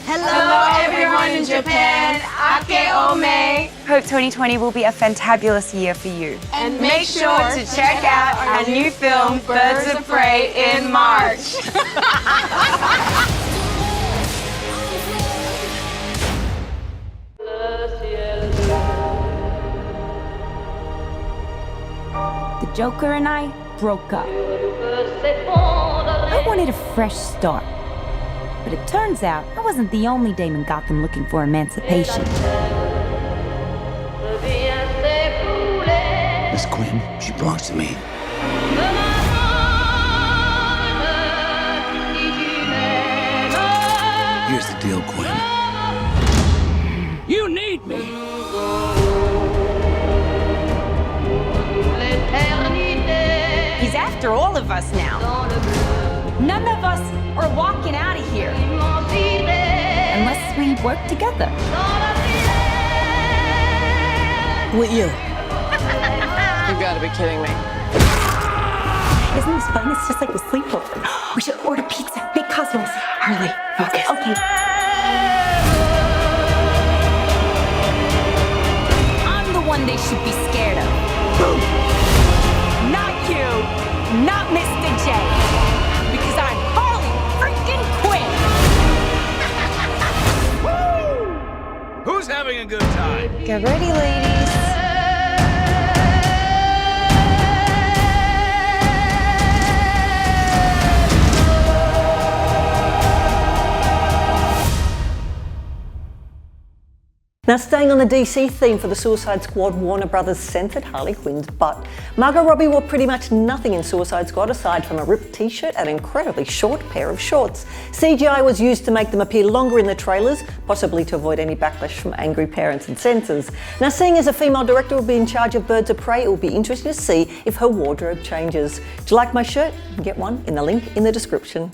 Hello everyone in Japan, Ake Ome. Hope 2020 will be a fantabulous year for you. And make sure to check out our new film, Birds of Prey, in March. The Joker and I broke up. I wanted a fresh start. But it turns out I wasn't the only dame in Gotham looking for emancipation. Miss Quinn, she belongs to me. Here's the deal, Quinn. You need me. He's after all of us now. None of us are walking out of here Unless we work together. With you. You gotta be kidding me. Isn't this fun? It's just like a sleepover. We should order pizza. Big cosmos. Harley, focus. Okay. I'm the one they should be scared of. Not you. Not Mr. J. Because I'm Harley freaking Quinn. Who's having a good time? Get ready, ladies. Now, staying on the DC theme for the Suicide Squad, Warner Brothers censored Harley Quinn's butt. Margot Robbie wore pretty much nothing in Suicide Squad aside from a ripped t-shirt and an incredibly short pair of shorts. CGI was used to make them appear longer in the trailers, possibly to avoid any backlash from angry parents and censors. Now, seeing as a female director will be in charge of Birds of Prey, it will be interesting to see if her wardrobe changes. Do you like my shirt? You can get one in the link in the description.